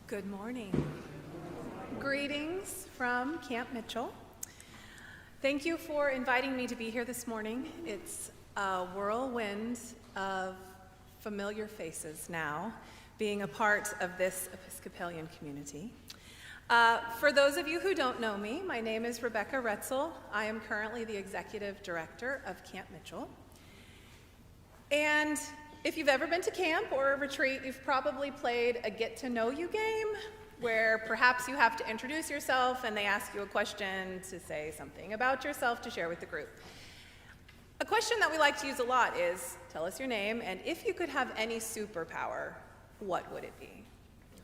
Good morning. Greetings from Camp Mitchell. Thank you for inviting me to be here this morning. It's a whirlwind of familiar faces now, being a part of this Episcopalian community. For those of you who don't know me, my name is Rebecca Retzel. I am currently the Executive Director of Camp Mitchell. And if you've ever been to camp or a retreat, you've probably played a get-to-know-you game where perhaps you have to introduce yourself and they ask you a question to say something about yourself to share with the group. A question that we like to use a lot is, tell us your name, and if you could have any superpower, what would it be?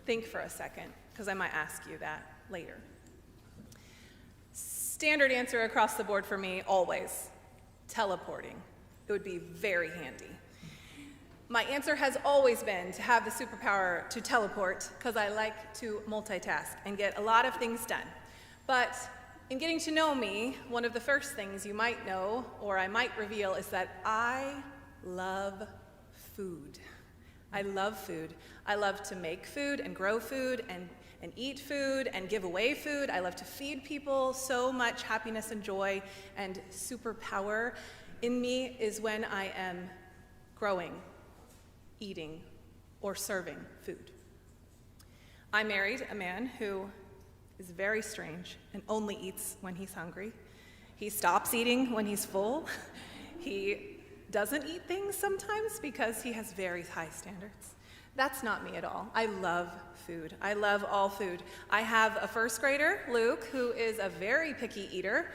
Think for a second, because I might ask you that later. Standard answer across the board for me, always, teleporting. It would be very handy. My answer has always been to have the superpower to teleport because I like to multitask and get a lot of things done. But in getting to know me, one of the first things you might know, or I might reveal, is that I love food. I love food. I love to make food and grow food and eat food and give away food. I love to feed people. So much happiness and joy and superpower in me is when I am growing, eating, or serving food. I married a man who is very strange and only eats when he's hungry. He stops eating when he's full. He doesn't eat things sometimes because he has very high standards. That's not me at all. I love food. I love all food. I have a first grader, Luke, who is a very picky eater.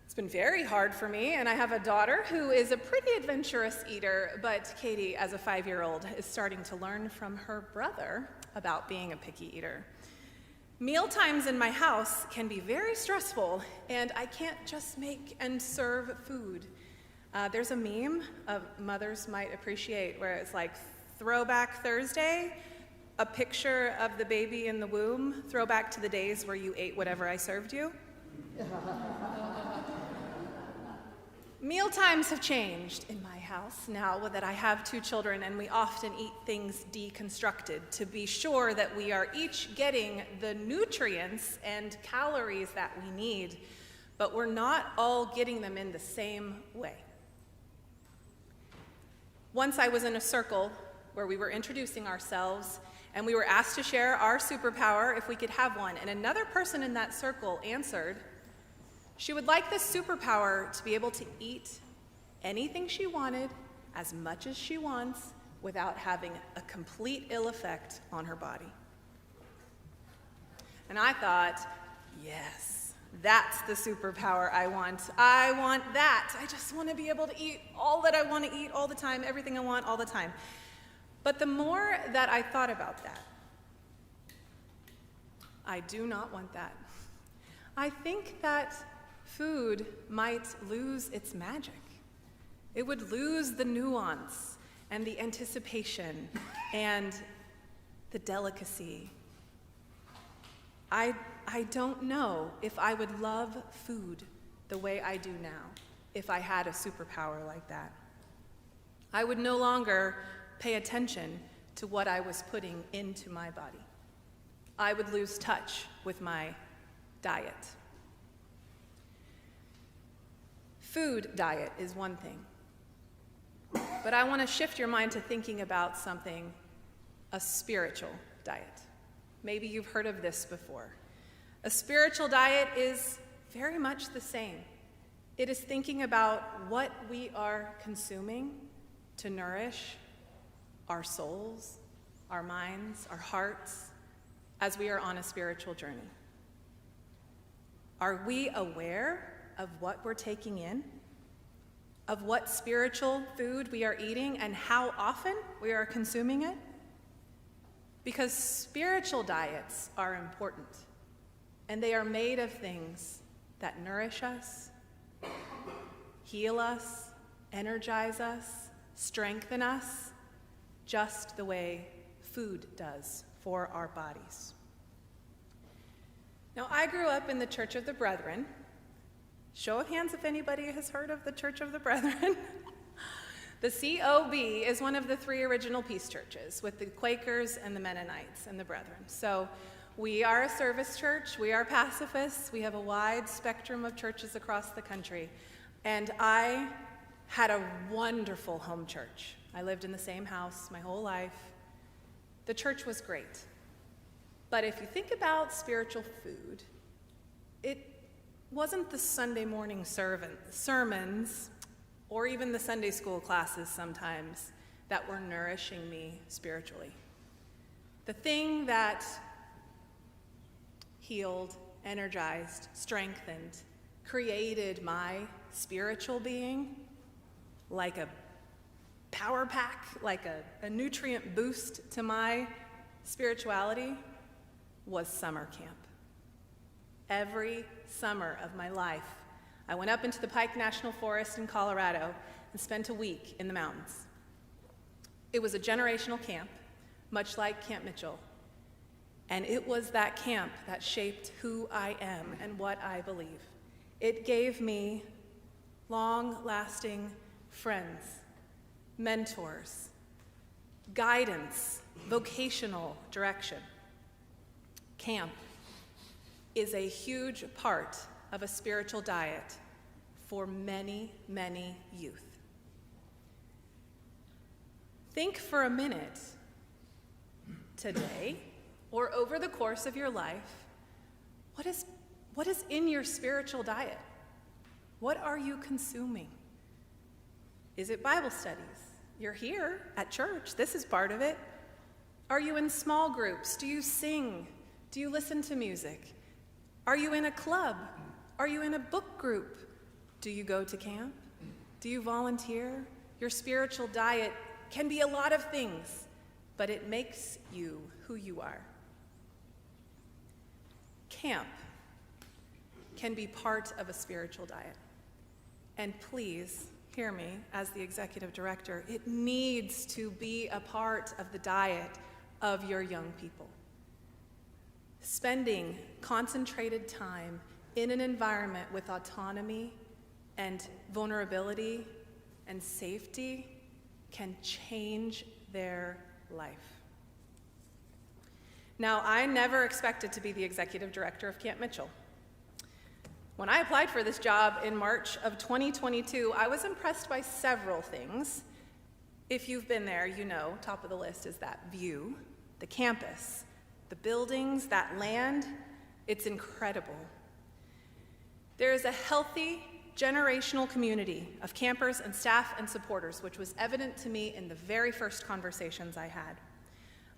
It's been very hard for me, and I have a daughter who is a pretty adventurous eater, but Katie, as a 5-year-old, is starting to learn from her brother about being a picky eater. Meal times in my house can be very stressful, and I can't just make and serve food. There's a meme mothers might appreciate where it's like Throwback Thursday, a picture of the baby in the womb, throwback to the days where you ate whatever I served you. Meal times have changed in my house now that I have 2 children, and we often eat things deconstructed to be sure that we are each getting the nutrients and calories that we need, but we're not all getting them in the same way. Once I was in a circle where we were introducing ourselves, and we were asked to share our superpower if we could have one, and another person in that circle answered, she would like this superpower to be able to eat anything she wanted, as much as she wants, without having a complete ill effect on her body. And I thought, yes, that's the superpower I want. I want that. I just want to be able to eat all that I want to eat all the time, everything I want all the time. But the more that I thought about that, I do not want that. I think that food might lose its magic. It would lose the nuance and the anticipation and the delicacy. I don't know if I would love food the way I do now if I had a superpower like that. I would no longer pay attention to what I was putting into my body. I would lose touch with my diet. Food diet is one thing, but I want to shift your mind to thinking about something, a spiritual diet. Maybe you've heard of this before. A spiritual diet is very much the same. It is thinking about what we are consuming to nourish our souls, our minds, our hearts, as we are on a spiritual journey. Are we aware of what we're taking in, of what spiritual food we are eating, and how often we are consuming it? Because spiritual diets are important, and they are made of things that nourish us, heal us, energize us, strengthen us, just the way food does for our bodies. Now, I grew up in the Church of the Brethren. Show of hands if anybody has heard of the Church of the Brethren. The COB is one of the three original peace churches with the Quakers and the Mennonites and the Brethren. So we are a service church, we are pacifists, we have a wide spectrum of churches across the country. And I had a wonderful home church. I lived in the same house my whole life. The church was great. But if you think about spiritual food, it wasn't the Sunday morning sermons or even the Sunday school classes sometimes that were nourishing me spiritually. The thing that healed, energized, strengthened, created my spiritual being like a power pack, like a nutrient boost to my spirituality, was summer camp. Every summer of my life, I went up into the Pike National Forest in Colorado and spent a week in the mountains. It was a generational camp, much like Camp Mitchell, and it was that camp that shaped who I am and what I believe. It gave me long-lasting friends, mentors, guidance, vocational direction. Camp is a huge part of a spiritual diet for many, many youth. Think for a minute today or over the course of your life, what is in your spiritual diet? What are you consuming? Is it Bible studies? You're here at church. This is part of it. Are you in small groups? Do you sing? Do you listen to music? Are you in a club? Are you in a book group? Do you go to camp? Do you volunteer? Your spiritual diet can be a lot of things, but it makes you who you are. Camp can be part of a spiritual diet. And please, hear me, as the executive director, it needs to be a part of the diet of your young people. Spending concentrated time in an environment with autonomy and vulnerability and safety can change their life. Now, I never expected to be the executive director of Camp Mitchell. When I applied for this job in March of 2022, I was impressed by several things. If you've been there, you know, top of the list is that view, the campus, the buildings, that land. It's incredible. There is a healthy, generational community of campers and staff and supporters, which was evident to me in the very first conversations I had.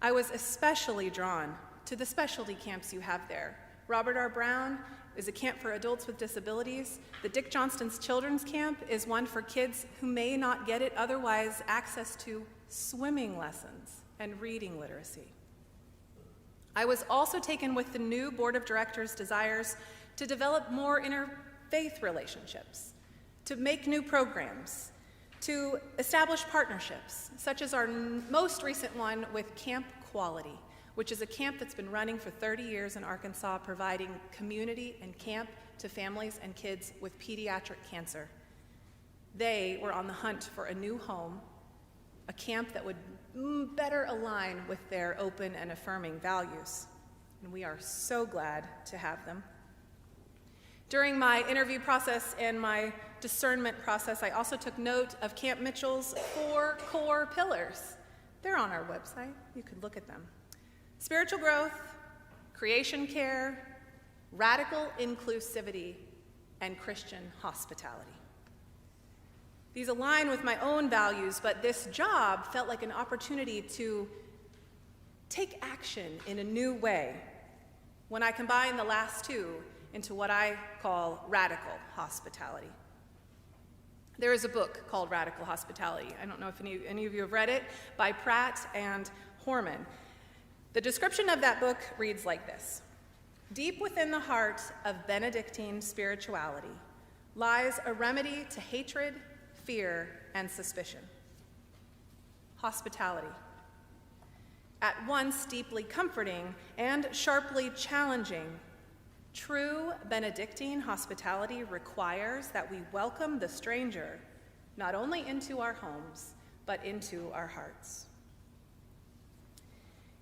I was especially drawn to the specialty camps you have there. Robert R. Brown is a camp for adults with disabilities. The Dick Johnston's Children's Camp is one for kids who may not get it otherwise, access to swimming lessons and reading literacy. I was also taken with the new board of directors' desires to develop more interfaith relationships, to make new programs, to establish partnerships, such as our most recent one with Camp Quality, which is a camp that's been running for 30 years in Arkansas, providing community and camp to families and kids with pediatric cancer. They were on the hunt for a new home, a camp that would better align with their open and affirming values. And we are so glad to have them. During my interview process and my discernment process, I also took note of Camp Mitchell's 4 core pillars. They're on our website. You could look at them. Spiritual growth, creation care, radical inclusivity, and Christian hospitality. These align with my own values, but this job felt like an opportunity to take action in a new way when I combine the last two into what I call radical hospitality. There is a book called Radical Hospitality. I don't know if any of you have read it, by Pratt and Horman. The description of that book reads like this: deep within the heart of Benedictine spirituality lies a remedy to hatred, fear, and suspicion. Hospitality. At once deeply comforting and sharply challenging, true Benedictine hospitality requires that we welcome the stranger not only into our homes, but into our hearts.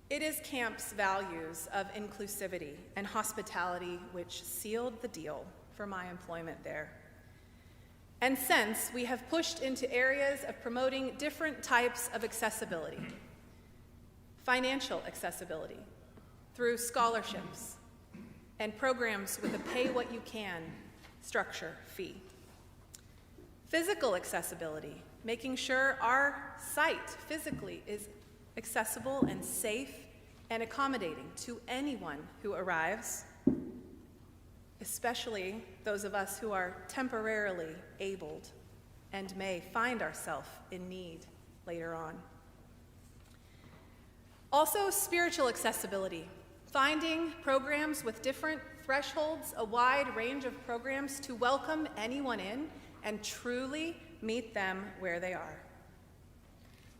It is camp's values of inclusivity and hospitality which sealed the deal for my employment there. And since, we have pushed into areas of promoting different types of accessibility. Financial accessibility through scholarships and programs with a pay-what-you-can structure fee. Physical accessibility, making sure our site physically is accessible and safe and accommodating to anyone who arrives, especially those of us who are temporarily abled and may find ourselves in need later on. Also, spiritual accessibility, finding programs with different thresholds, a wide range of programs to welcome anyone in and truly meet them where they are.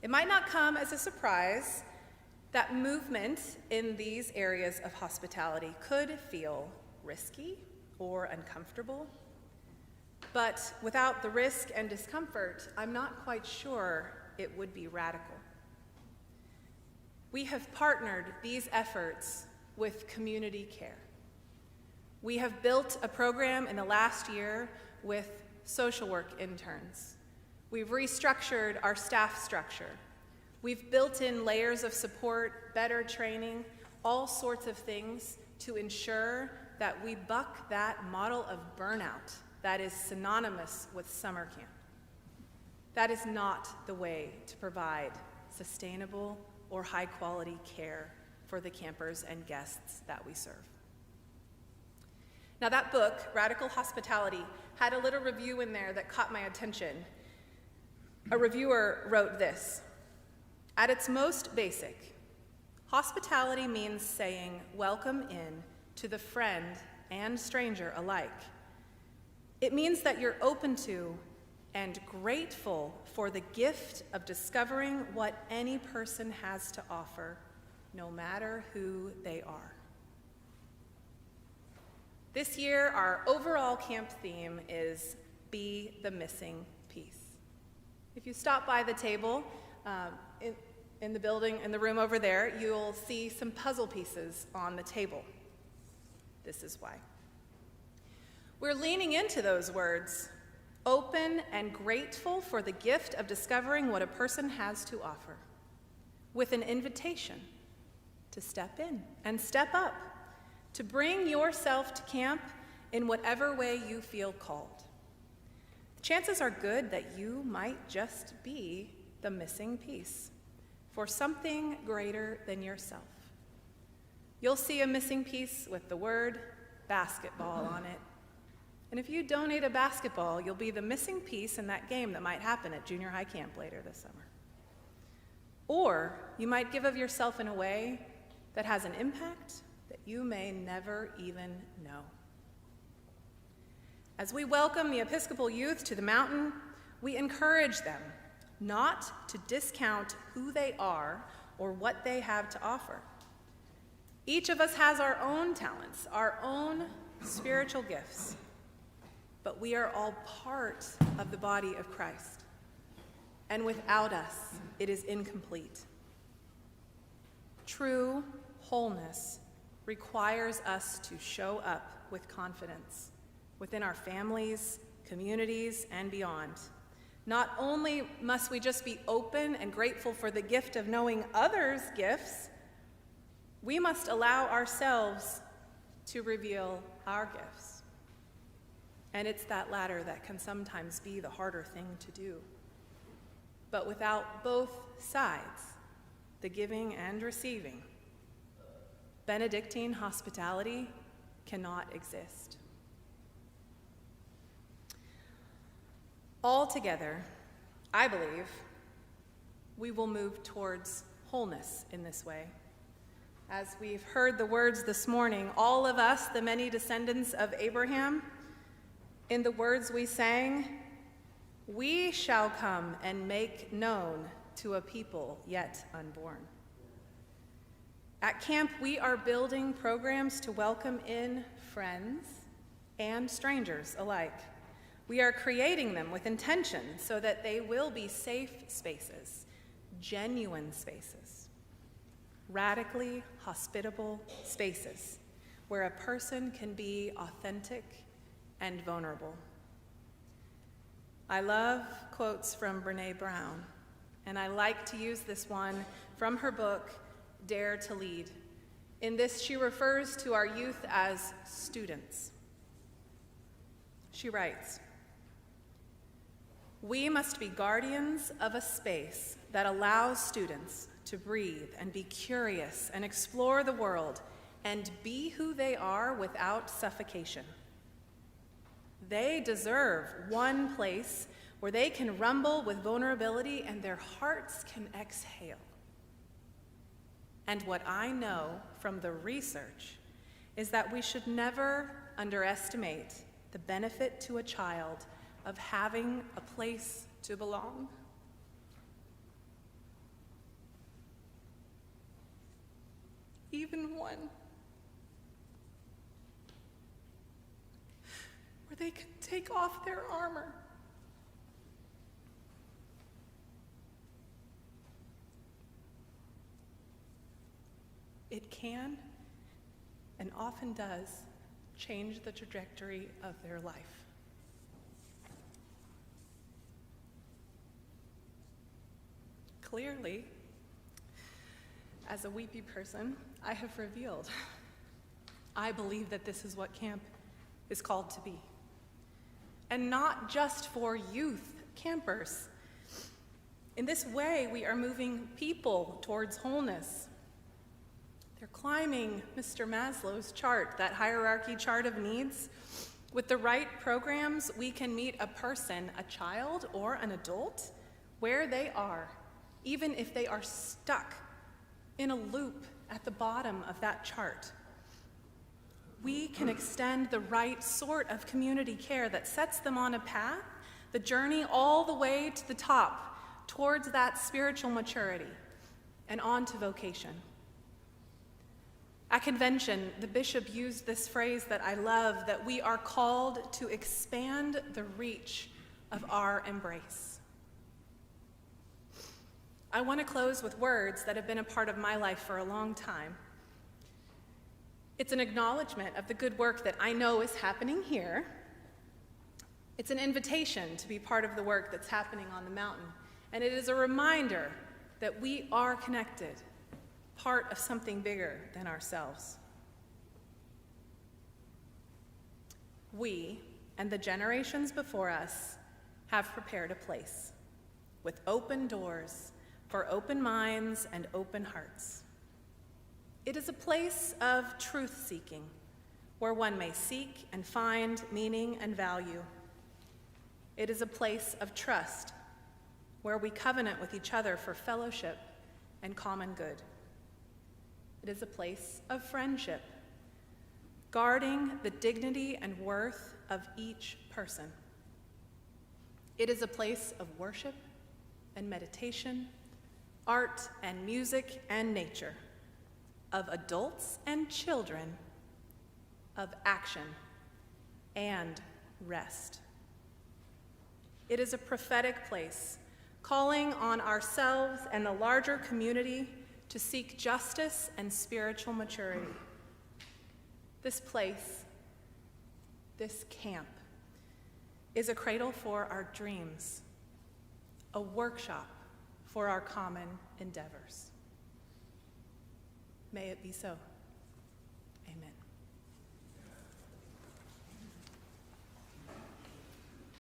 It might not come as a surprise that movement in these areas of hospitality could feel risky or uncomfortable, but without the risk and discomfort, I'm not quite sure it would be radical. We have partnered these efforts with community care. We have built a program in the last year with social work interns. We've restructured our staff structure. We've built in layers of support, better training, all sorts of things to ensure that we buck that model of burnout that is synonymous with summer camp. That is not the way to provide sustainable or high-quality care for the campers and guests that we serve. Now, that book, Radical Hospitality, had a little review in there that caught my attention. A reviewer wrote this: "At its most basic, hospitality means saying welcome in to the friend and stranger alike. It means that you're open to and grateful for the gift of discovering what any person has to offer, no matter who they are." This year, our overall camp theme is Be the Missing Piece. If you stop by the table in the building, in the room over there, you'll see some puzzle pieces on the table. This is why. We're leaning into those words, open and grateful for the gift of discovering what a person has to offer, with an invitation to step in and step up, to bring yourself to camp in whatever way you feel called. Chances are good that you might just be the missing piece for something greater than yourself. You'll see a missing piece with the word basketball on it. And if you donate a basketball, you'll be the missing piece in that game that might happen at junior high camp later this summer. Or you might give of yourself in a way that has an impact that you may never even know. As we welcome the Episcopal youth to the mountain, we encourage them not to discount who they are or what they have to offer. Each of us has our own talents, our own spiritual gifts, but we are all part of the body of Christ. And without us, it is incomplete. True wholeness requires us to show up with confidence within our families, communities, and beyond. Not only must we just be open and grateful for the gift of knowing others' gifts, we must allow ourselves to reveal our gifts. And it's that latter that can sometimes be the harder thing to do. But without both sides, the giving and receiving, Benedictine hospitality cannot exist. Altogether, I believe we will move towards wholeness in this way. As we've heard the words this morning, all of us, the many descendants of Abraham, in the words we sang, we shall come and make known to a people yet unborn. At camp, we are building programs to welcome in friends and strangers alike, We are creating them with intention so that they will be safe spaces, genuine spaces, radically hospitable spaces where a person can be authentic and vulnerable. I love quotes from Brené Brown, and I like to use this one from her book, Dare to Lead. In this, she refers to our youth as students. She writes, "We must be guardians of a space that allows students to breathe and be curious and explore the world and be who they are without suffocation. They deserve one place where they can rumble with vulnerability and their hearts can exhale. And what I know from the research is that we should never underestimate the benefit to a child of having a place to belong." Even one where they can take off their armor. It can, and often does, change the trajectory of their life. Clearly, as a weepy person, I have revealed I believe that this is what camp is called to be. And not just for youth campers. In this way, we are moving people towards wholeness. They're climbing Mr. Maslow's chart, that hierarchy chart of needs. With the right programs, we can meet a person, a child or an adult, where they are, even if they are stuck in a loop at the bottom of that chart. We can extend the right sort of community care that sets them on a path, the journey all the way to the top, towards that spiritual maturity and on to vocation. At convention, the bishop used this phrase that I love, that we are called to expand the reach of our embrace. I want to close with words that have been a part of my life for a long time. It's an acknowledgement of the good work that I know is happening here. It's an invitation to be part of the work that's happening on the mountain. And it is a reminder that we are connected, part of something bigger than ourselves. We, and the generations before us, have prepared a place with open doors for open minds and open hearts. It is a place of truth-seeking, where one may seek and find meaning and value. It is a place of trust, where we covenant with each other for fellowship and common good. It is a place of friendship, guarding the dignity and worth of each person. It is a place of worship and meditation, art and music and nature, of adults and children, of action and rest. It is a prophetic place, calling on ourselves and the larger community to seek justice and spiritual maturity. This place, this camp, is a cradle for our dreams, a workshop for our common endeavors. May it be so.